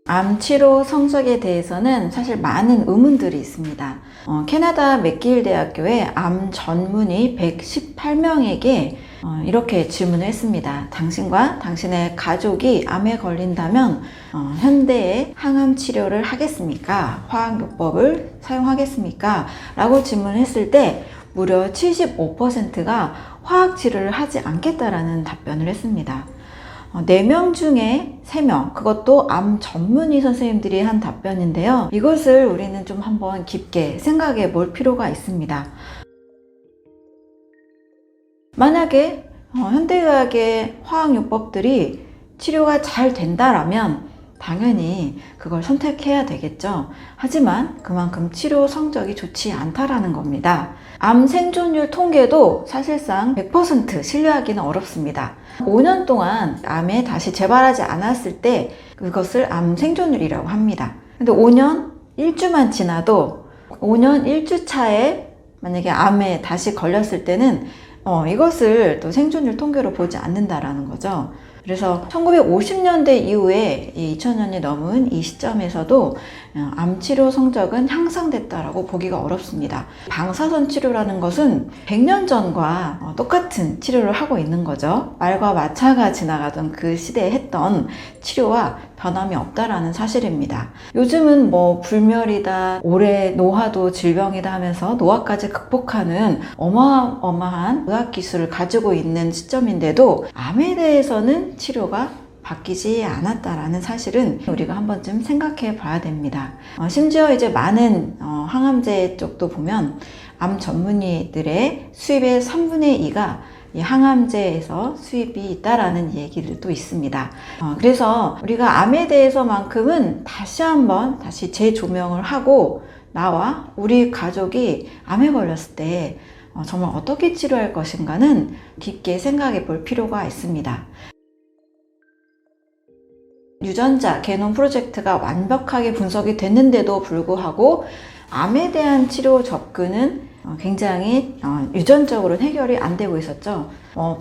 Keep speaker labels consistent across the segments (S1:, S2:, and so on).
S1: 암 치료 성적에 대해서는 사실 많은 의문들이 있습니다. 캐나다 맥길 대학교의 암 전문의 118명에게 이렇게 질문을 했습니다. 당신과 당신의 가족이 암에 걸린다면 현대의 항암 치료를 하겠습니까? 화학요법을 사용하겠습니까? 라고 질문을 했을 때 무려 75%가 화학 치료를 하지 않겠다라는 답변을 했습니다. 4명 중에 3명, 그것도 암 전문의 선생님들이 한 답변인데요. 이것을 우리는 좀 한번 깊게 생각해 볼 필요가 있습니다. 만약에 현대의학의 화학요법들이 치료가 잘 된다라면 당연히 그걸 선택해야 되겠죠. 하지만 그만큼 치료 성적이 좋지 않다라는 겁니다. 암 생존율 통계도 사실상 100% 신뢰하기는 어렵습니다. 5년 동안 암에 다시 재발하지 않았을 때 그것을 암 생존율이라고 합니다. 근데 5년 1주만 지나도 5년 1주 차에 만약에 암에 다시 걸렸을 때는 이것을 또 생존율 통계로 보지 않는다라는 거죠. 그래서 1950년대 이후에 2000년이 넘은 이 시점에서도 암 치료 성적은 향상됐다라고 보기가 어렵습니다. 방사선 치료라는 것은 100년 전과 똑같은 치료를 하고 있는 거죠. 말과 마차가 지나가던 그 시대에 했던 치료와 변함이 없다라는 사실입니다. 요즘은 불멸이다, 올해 노화도 질병이다 하면서 노화까지 극복하는 어마어마한 의학 기술을 가지고 있는 시점인데도 암에 대해서는 치료가 바뀌지 않았다라는 사실은 우리가 한 번쯤 생각해 봐야 됩니다. 심지어 이제 많은 항암제 쪽도 보면 암 전문의들의 수입의 3분의 2가 이 항암제에서 수입이 있다라는 얘기들도 있습니다. 그래서 우리가 암에 대해서만큼은 다시 한번 재조명을 하고 나와 우리 가족이 암에 걸렸을 때 정말 어떻게 치료할 것인가는 깊게 생각해 볼 필요가 있습니다. 유전자 게놈 프로젝트가 완벽하게 분석이 됐는데도 불구하고 암에 대한 치료 접근은 굉장히 유전적으로는 해결이 안 되고 있었죠.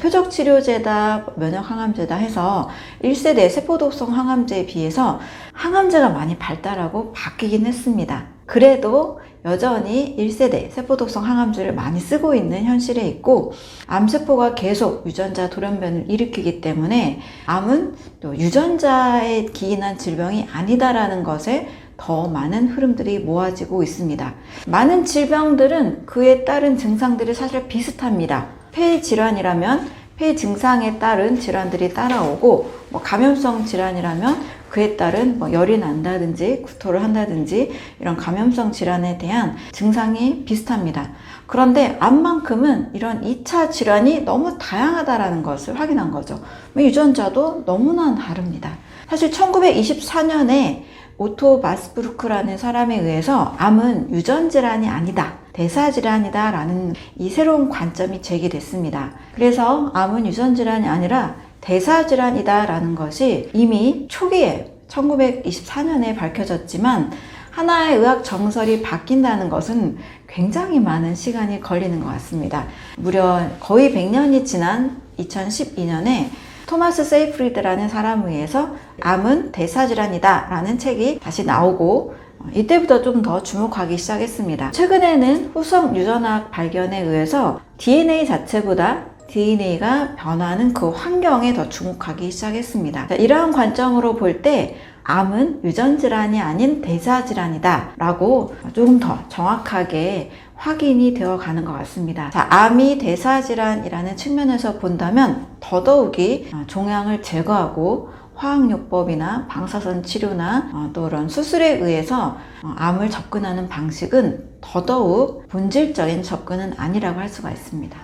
S1: 표적 치료제다, 면역 항암제다 해서 1세대 세포독성 항암제에 비해서 항암제가 많이 발달하고 바뀌긴 했습니다. 그래도 여전히 1세대 세포독성 항암제를 많이 쓰고 있는 현실에 있고 암세포가 계속 유전자 돌연변을 일으키기 때문에 암은 또 유전자에 기인한 질병이 아니다라는 것에 더 많은 흐름들이 모아지고 있습니다. 많은 질병들은 그에 따른 증상들이 사실 비슷합니다. 폐 질환이라면 폐 증상에 따른 질환들이 따라오고 감염성 질환이라면 그에 따른 열이 난다든지 구토를 한다든지 이런 감염성 질환에 대한 증상이 비슷합니다. 그런데 암만큼은 이런 2차 질환이 너무 다양하다라는 것을 확인한 거죠. 유전자도 너무나 다릅니다. 사실 1924년에 오토 마스부르크라는 사람에 의해서 암은 유전질환이 아니다, 대사질환이다 라는 이 새로운 관점이 제기됐습니다. 그래서 암은 유전질환이 아니라 대사질환이다 라는 것이 이미 초기에 1924년에 밝혀졌지만 하나의 의학 정설이 바뀐다는 것은 굉장히 많은 시간이 걸리는 것 같습니다. 무려 거의 100년이 지난 2012년에 토마스 세이프리드라는 사람에 의해서 암은 대사질환이다 라는 책이 다시 나오고 이때부터 좀 더 주목하기 시작했습니다. 최근에는 후속 유전학 발견에 의해서 DNA 자체보다 DNA가 변하는 그 환경에 더 주목하기 시작했습니다. 이러한 관점으로 볼 때 암은 유전질환이 아닌 대사질환이다 라고 조금 더 정확하게 확인이 되어 가는 것 같습니다. 암이 대사질환이라는 측면에서 본다면 더더욱이 종양을 제거하고 화학요법이나 방사선 치료나 또 이런 수술에 의해서 암을 접근하는 방식은 더더욱 본질적인 접근은 아니라고 할 수가 있습니다.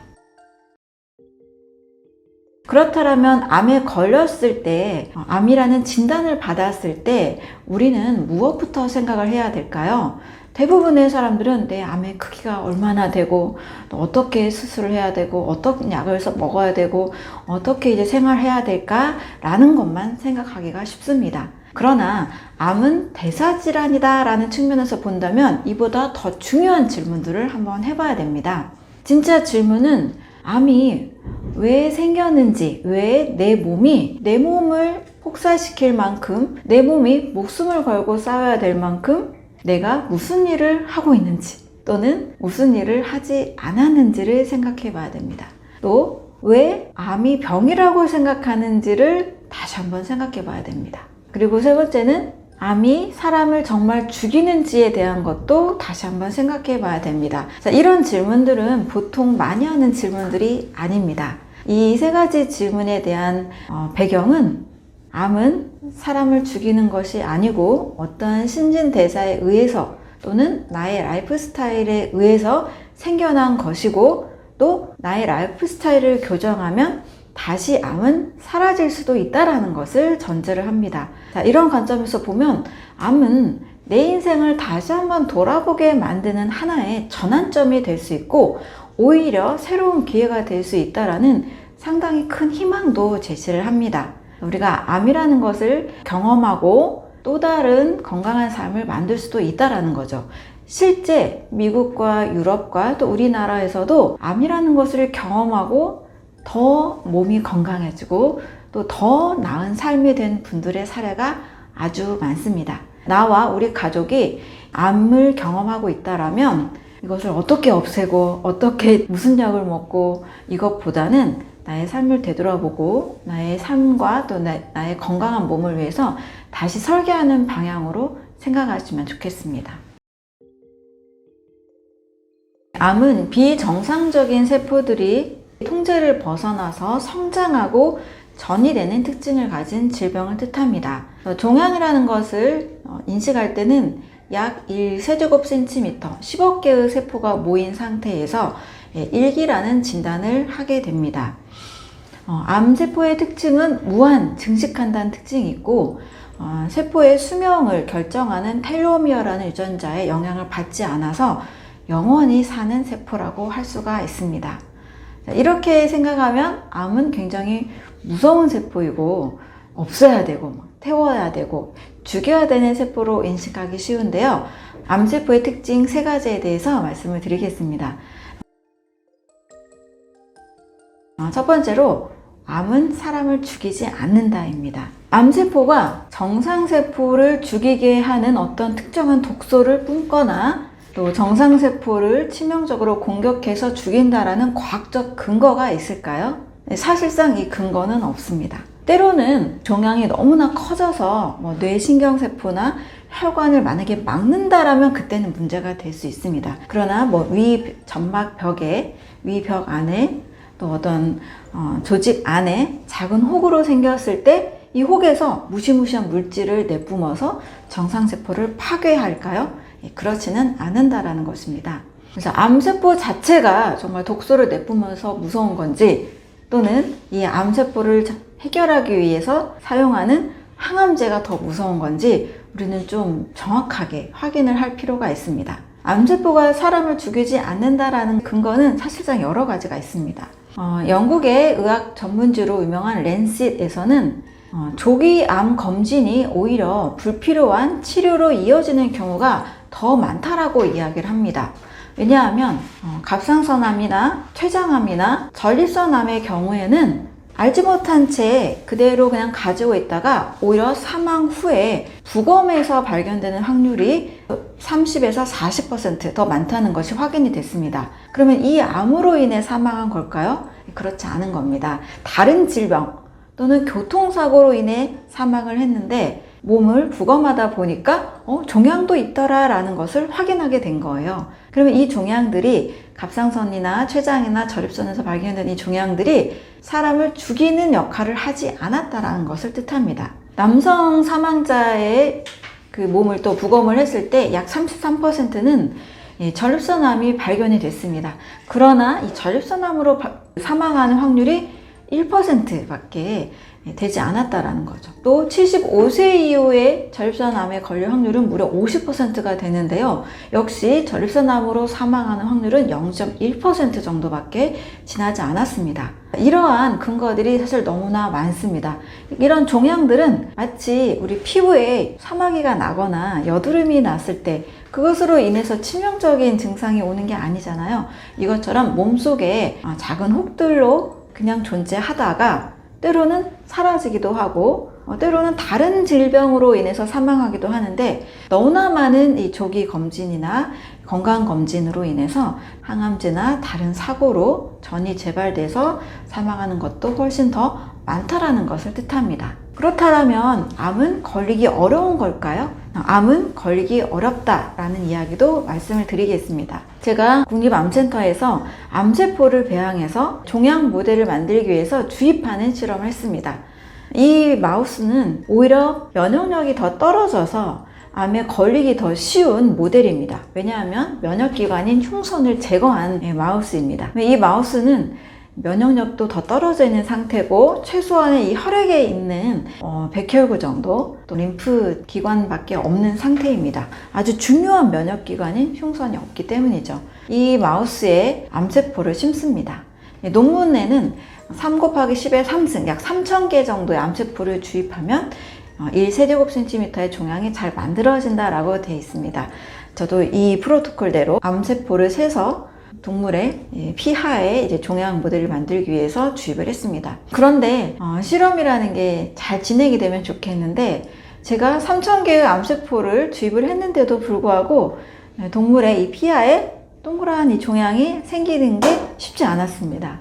S1: 그렇다면 암에 걸렸을 때, 암이라는 진단을 받았을 때 우리는 무엇부터 생각을 해야 될까요? 대부분의 사람들은 내 암의 크기가 얼마나 되고 또 어떻게 수술을 해야 되고 어떤 약을 먹어야 되고 어떻게 이제 생활해야 될까 라는 것만 생각하기가 쉽습니다. 그러나 암은 대사질환이다 라는 측면에서 본다면 이보다 더 중요한 질문들을 한번 해봐야 됩니다. 진짜 질문은 암이 왜 생겼는지, 왜 내 몸이 내 몸을 혹사시킬 만큼 내 몸이 목숨을 걸고 싸워야 될 만큼 내가 무슨 일을 하고 있는지 또는 무슨 일을 하지 않았는지를 생각해 봐야 됩니다. 또 왜 암이 병이라고 생각하는지를 다시 한번 생각해 봐야 됩니다. 그리고 세 번째는 암이 사람을 정말 죽이는지에 대한 것도 다시 한번 생각해 봐야 됩니다. 자, 이런 질문들은 보통 많이 하는 질문들이 아닙니다. 이 세 가지 질문에 대한 배경은 암은 사람을 죽이는 것이 아니고 어떠한 신진대사에 의해서 또는 나의 라이프 스타일에 의해서 생겨난 것이고 또 나의 라이프 스타일을 교정하면 다시 암은 사라질 수도 있다는 것을 전제를 합니다. 자, 이런 관점에서 보면 암은 내 인생을 다시 한번 돌아보게 만드는 하나의 전환점이 될 수 있고 오히려 새로운 기회가 될 수 있다는 상당히 큰 희망도 제시를 합니다. 우리가 암이라는 것을 경험하고 또 다른 건강한 삶을 만들 수도 있다는 거죠. 실제 미국과 유럽과 또 우리나라에서도 암이라는 것을 경험하고 더 몸이 건강해지고 또 더 나은 삶이 된 분들의 사례가 아주 많습니다. 나와 우리 가족이 암을 경험하고 있다라면 이것을 어떻게 없애고 어떻게 무슨 약을 먹고 이것보다는 나의 삶을 되돌아보고 나의 삶과 또 나의 건강한 몸을 위해서 다시 설계하는 방향으로 생각하시면 좋겠습니다. 암은 비정상적인 세포들이 통제를 벗어나서 성장하고 전이 되는 특징을 가진 질병을 뜻합니다. 종양이라는 것을 인식할 때는 약 1세제곱cm, 10억 개의 세포가 모인 상태에서 1기라는 진단을 하게 됩니다. 암세포의 특징은 무한 증식한다는 특징이 있고 세포의 수명을 결정하는 텔로미어라는 유전자의 영향을 받지 않아서 영원히 사는 세포라고 할 수가 있습니다. 이렇게 생각하면 암은 굉장히 무서운 세포이고 없애야 되고 태워야 되고 죽여야 되는 세포로 인식하기 쉬운데요. 암세포의 특징 세 가지에 대해서 말씀을 드리겠습니다. 첫 번째로 암은 사람을 죽이지 않는다입니다. 암세포가 정상세포를 죽이게 하는 어떤 특정한 독소를 뿜거나 또 정상세포를 치명적으로 공격해서 죽인다라는 과학적 근거가 있을까요? 사실상 이 근거는 없습니다. 때로는 종양이 너무나 커져서 뇌신경세포나 혈관을 만약에 막는다라면 그때는 문제가 될 수 있습니다. 그러나 위 점막벽에, 위벽 안에 또 어떤 조직 안에 작은 혹으로 생겼을 때 이 혹에서 무시무시한 물질을 내뿜어서 정상세포를 파괴할까요? 그렇지는 않는다라는 것입니다. 그래서 암세포 자체가 정말 독소를 내뿜어서 무서운 건지 또는 이 암세포를 해결하기 위해서 사용하는 항암제가 더 무서운 건지 우리는 좀 정확하게 확인을 할 필요가 있습니다. 암세포가 사람을 죽이지 않는다라는 근거는 사실상 여러 가지가 있습니다. 영국의 의학 전문지로 유명한 랜싯에서는 조기 암 검진이 오히려 불필요한 치료로 이어지는 경우가 더 많다라고 이야기를 합니다. 왜냐하면 갑상선암이나 췌장암이나 전립선암의 경우에는 알지 못한 채 그대로 그냥 가지고 있다가 오히려 사망 후에 부검에서 발견되는 확률이 30에서 40% 더 많다는 것이 확인이 됐습니다. 그러면 이 암으로 인해 사망한 걸까요? 그렇지 않은 겁니다. 다른 질병 또는 교통사고로 인해 사망을 했는데 몸을 부검하다 보니까 종양도 있더라라는 것을 확인하게 된 거예요. 그러면 이 종양들이 갑상선이나 췌장이나 전립선에서 발견된 이 종양들이 사람을 죽이는 역할을 하지 않았다라는 것을 뜻합니다. 남성 사망자의 그 몸을 또 부검을 했을 때 약 33%는 전립선암이 발견이 됐습니다. 그러나 이 전립선암으로 사망하는 확률이 1%밖에 되지 않았다라는 거죠. 또 75세 이후에 전립선암에 걸릴 확률은 무려 50%가 되는데요. 역시 전립선암으로 사망하는 확률은 0.1% 정도밖에 지나지 않았습니다. 이러한 근거들이 사실 너무나 많습니다. 이런 종양들은 마치 우리 피부에 사마귀가 나거나 여드름이 났을 때 그것으로 인해서 치명적인 증상이 오는 게 아니잖아요. 이것처럼 몸속에 작은 혹들로 그냥 존재하다가 때로는 사라지기도 하고 때로는 다른 질병으로 인해서 사망하기도 하는데, 너무나 많은 이 조기 검진이나 건강검진으로 인해서 항암제나 다른 사고로 전이 재발돼서 사망하는 것도 훨씬 더 많다라는 것을 뜻합니다. 그렇다면 암은 걸리기 어려운 걸까요? 암은 걸리기 어렵다라는 이야기도 말씀을 드리겠습니다. 제가 국립암센터에서 암세포를 배양해서 종양 모델을 만들기 위해서 주입하는 실험을 했습니다. 이 마우스는 오히려 면역력이 더 떨어져서 암에 걸리기 더 쉬운 모델입니다. 왜냐하면 면역기관인 흉선을 제거한 마우스입니다. 이 마우스는 면역력도 더 떨어져 있는 상태고, 최소한의 이 혈액에 있는 백혈구 정도, 또 림프 기관밖에 없는 상태입니다. 아주 중요한 면역기관인 흉선이 없기 때문이죠. 이 마우스에 암세포를 심습니다. 논문에는 3 곱하기 10의 3승, 약 3000개 정도의 암세포를 주입하면 1세제곱cm의 종양이 잘 만들어진다라고 되어 있습니다. 저도 이 프로토콜대로 암세포를 세서 동물의 피하에 이제 종양 모델을 만들기 위해서 주입을 했습니다. 그런데 실험이라는 게 잘 진행이 되면 좋겠는데, 제가 3000개의 암세포를 주입을 했는데도 불구하고 동물의 이 피하에 동그란 이 종양이 생기는 게 쉽지 않았습니다.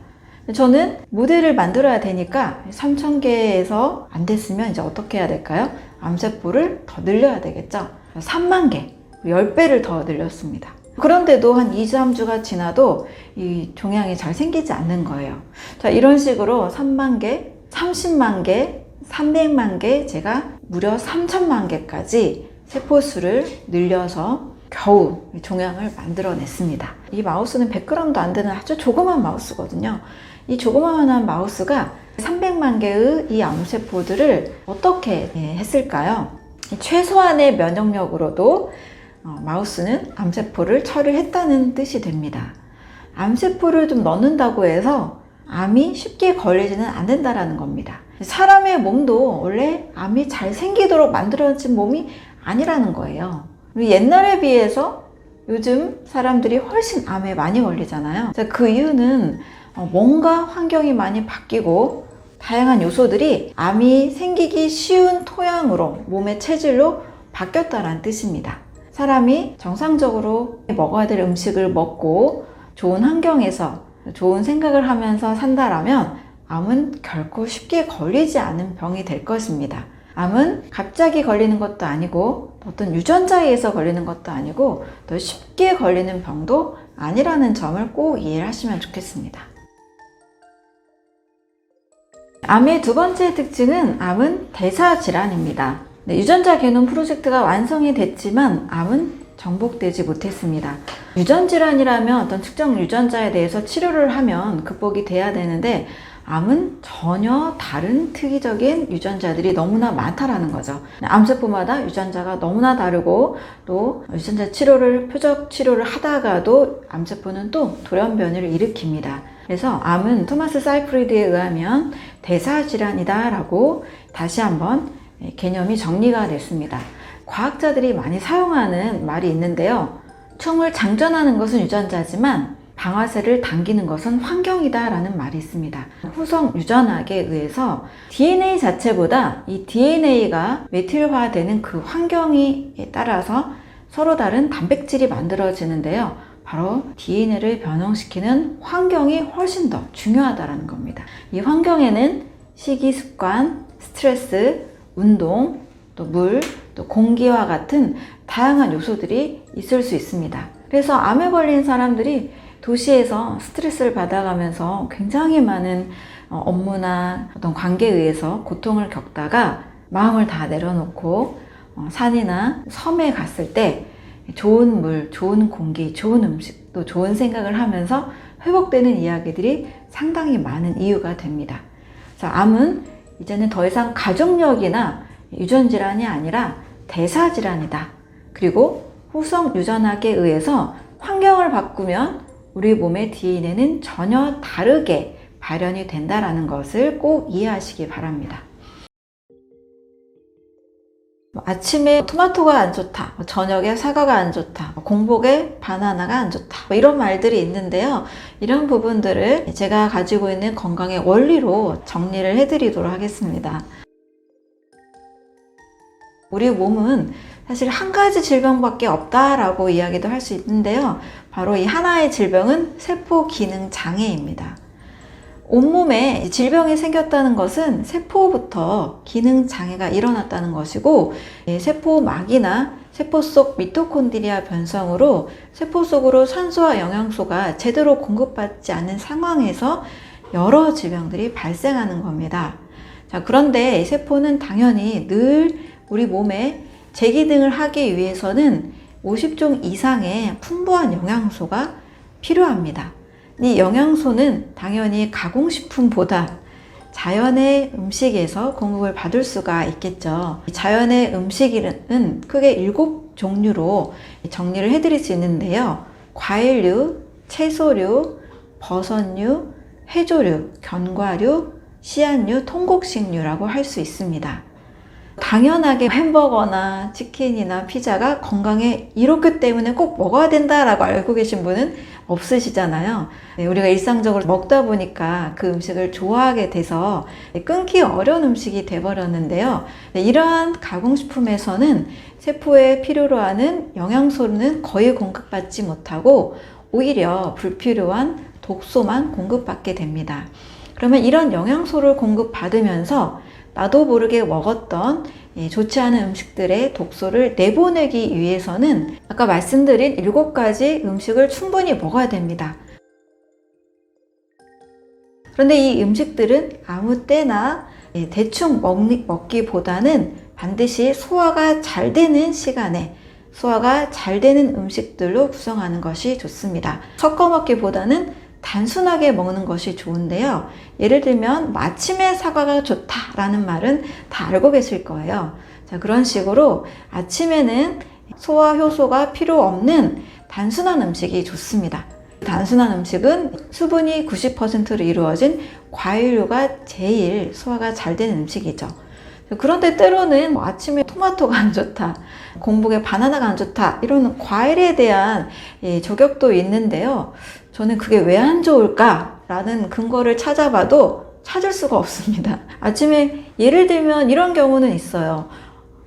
S1: 저는 모델을 만들어야 되니까 3000개에서 안 됐으면 이제 어떻게 해야 될까요? 암세포를 더 늘려야 되겠죠. 3만 개, 10배를 더 늘렸습니다. 그런데도 한 2, 3주가 지나도 이 종양이 잘 생기지 않는 거예요. 자, 이런 식으로 3만 개, 30만 개, 300만 개, 제가 무려 3천만 개까지 세포수를 늘려서 겨우 종양을 만들어냈습니다. 이 마우스는 100g도 안 되는 아주 조그만 마우스거든요. 이 조그마한 마우스가 300만 개의 이 암세포들을 어떻게 했을까요? 최소한의 면역력으로도 마우스는 암세포를 처리했다는 뜻이 됩니다. 암세포를 좀 넣는다고 해서 암이 쉽게 걸리지는 않는다라는 겁니다. 사람의 몸도 원래 암이 잘 생기도록 만들어진 몸이 아니라는 거예요. 옛날에 비해서 요즘 사람들이 훨씬 암에 많이 걸리잖아요. 그 이유는 뭔가 환경이 많이 바뀌고 다양한 요소들이 암이 생기기 쉬운 토양으로, 몸의 체질로 바뀌었다는 뜻입니다. 사람이 정상적으로 먹어야 될 음식을 먹고 좋은 환경에서 좋은 생각을 하면서 산다라면 암은 결코 쉽게 걸리지 않은 병이 될 것입니다. 암은 갑자기 걸리는 것도 아니고 어떤 유전자에 의해서 걸리는 것도 아니고 더 쉽게 걸리는 병도 아니라는 점을 꼭 이해를 하시면 좋겠습니다. 암의 두 번째 특징은 암은 대사질환입니다. 유전자 개놈 프로젝트가 완성이 됐지만 암은 정복되지 못했습니다. 유전질환이라면 어떤 특정 유전자에 대해서 치료를 하면 극복이 돼야 되는데, 암은 전혀 다른 특이적인 유전자들이 너무나 많다라는 거죠. 암세포마다 유전자가 너무나 다르고, 또 유전자 치료를, 표적 치료를 하다가도 암세포는 또 돌연변이를 일으킵니다. 그래서 암은 토마스 사이프리드에 의하면 대사질환이다 라고 다시 한번 개념이 정리가 됐습니다. 과학자들이 많이 사용하는 말이 있는데요. 총을 장전하는 것은 유전자지만 방아쇠를 당기는 것은 환경이다 라는 말이 있습니다. 후성 유전학에 의해서 DNA 자체보다 이 DNA가 메틸화되는 그 환경에 따라서 서로 다른 단백질이 만들어지는데요. 바로 DNA를 변형시키는 환경이 훨씬 더 중요하다는 겁니다. 이 환경에는 식이 습관, 스트레스, 운동, 또 물, 또 공기와 같은 다양한 요소들이 있을 수 있습니다. 그래서 암에 걸린 사람들이 도시에서 스트레스를 받아가면서 굉장히 많은 업무나 어떤 관계에 의해서 고통을 겪다가 마음을 다 내려놓고 산이나 섬에 갔을 때 좋은 물, 좋은 공기, 좋은 음식, 또 좋은 생각을 하면서 회복되는 이야기들이 상당히 많은 이유가 됩니다. 자, 암은 이제는 더 이상 가족력이나 유전질환이 아니라 대사질환이다. 그리고 후성 유전학에 의해서 환경을 바꾸면 우리 몸의 DNA는 전혀 다르게 발현이 된다는 것을 꼭 이해하시기 바랍니다. 아침에 토마토가 안 좋다, 저녁에 사과가 안 좋다, 공복에 바나나가 안 좋다, 이런 말들이 있는데요. 이런 부분들을 제가 가지고 있는 건강의 원리로 정리를 해드리도록 하겠습니다. 우리 몸은 사실 한 가지 질병밖에 없다라고 이야기도 할 수 있는데요. 바로 이 하나의 질병은 세포 기능 장애입니다. 온몸에 질병이 생겼다는 것은 세포부터 기능 장애가 일어났다는 것이고, 세포막이나 세포 속 미토콘드리아 변성으로 세포 속으로 산소와 영양소가 제대로 공급받지 않는 상황에서 여러 질병들이 발생하는 겁니다. 자, 그런데 세포는 당연히 늘 우리 몸에 재기능을 하기 위해서는 50종 이상의 풍부한 영양소가 필요합니다. 이 영양소는 당연히 가공식품보다 자연의 음식에서 공급을 받을 수가 있겠죠. 자연의 음식은 크게 7종류로 정리를 해드릴 수 있는데요. 과일류, 채소류, 버섯류, 해조류, 견과류, 씨앗류, 통곡식류라고 할 수 있습니다. 당연하게 햄버거나 치킨이나 피자가 건강에 이롭기 때문에 꼭 먹어야 된다라고 알고 계신 분은 없으시잖아요. 우리가 일상적으로 먹다 보니까 그 음식을 좋아하게 돼서 끊기 어려운 음식이 돼버렸는데요. 이러한 가공식품에서는 세포에 필요로 하는 영양소는 거의 공급받지 못하고 오히려 불필요한 독소만 공급받게 됩니다. 그러면 이런 영양소를 공급받으면서 나도 모르게 먹었던 좋지 않은 음식들의 독소를 내보내기 위해서는 아까 말씀드린 7가지 음식을 충분히 먹어야 됩니다. 그런데 이 음식들은 아무 때나 대충 먹기보다는 반드시 소화가 잘 되는 시간에 소화가 잘 되는 음식들로 구성하는 것이 좋습니다. 섞어 먹기보다는 단순하게 먹는 것이 좋은데요. 예를 들면 아침에 사과가 좋다라는 말은 다 알고 계실 거예요. 자, 그런 식으로 아침에는 소화 효소가 필요 없는 단순한 음식이 좋습니다. 단순한 음식은 수분이 90%로 이루어진 과일류가 제일 소화가 잘 되는 음식이죠. 그런데 때로는 아침에 토마토가 안 좋다, 공복에 바나나가 안 좋다, 이런 과일에 대한 저격도 있는데요. 저는 그게 왜 안 좋을까라는 근거를 찾아봐도 찾을 수가 없습니다. 아침에 예를 들면 이런 경우는 있어요.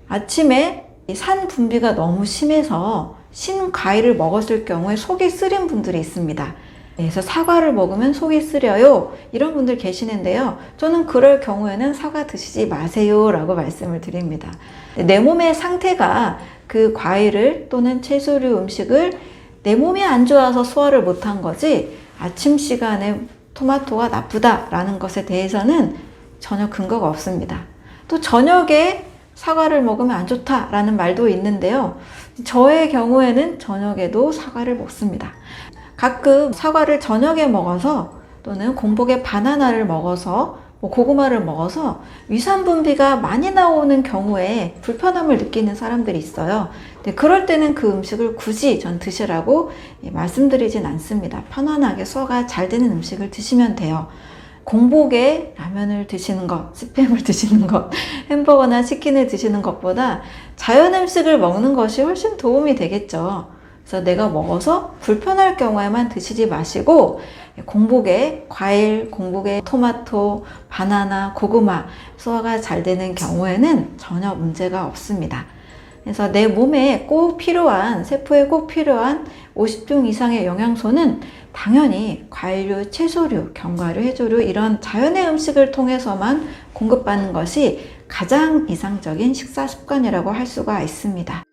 S1: 아침에 산 분비가 너무 심해서 신 과일을 먹었을 경우에 속이 쓰린 분들이 있습니다. 그래서 사과를 먹으면 속이 쓰려요, 이런 분들 계시는데요. 저는 그럴 경우에는 사과 드시지 마세요 라고 말씀을 드립니다. 내 몸의 상태가 그 과일을 또는 채소류 음식을 내 몸이 안 좋아서 소화를 못한 거지, 아침 시간에 토마토가 나쁘다라는 것에 대해서는 전혀 근거가 없습니다. 또 저녁에 사과를 먹으면 안 좋다라는 말도 있는데요. 저의 경우에는 저녁에도 사과를 먹습니다. 가끔 사과를 저녁에 먹어서 또는 공복에 바나나를 먹어서 고구마를 먹어서 위산 분비가 많이 나오는 경우에 불편함을 느끼는 사람들이 있어요. 그럴 때는 그 음식을 굳이 전 드시라고 말씀드리진 않습니다. 편안하게 소화가 잘 되는 음식을 드시면 돼요. 공복에 라면을 드시는 것, 스팸을 드시는 것, 햄버거나 치킨을 드시는 것보다 자연 음식을 먹는 것이 훨씬 도움이 되겠죠. 그래서 내가 먹어서 불편할 경우에만 드시지 마시고, 공복에 과일, 공복에 토마토, 바나나, 고구마 소화가 잘 되는 경우에는 전혀 문제가 없습니다. 그래서 내 몸에 꼭 필요한, 세포에 꼭 필요한 50종 이상의 영양소는 당연히 과일류, 채소류, 견과류, 해조류 이런 자연의 음식을 통해서만 공급받는 것이 가장 이상적인 식사 습관이라고 할 수가 있습니다.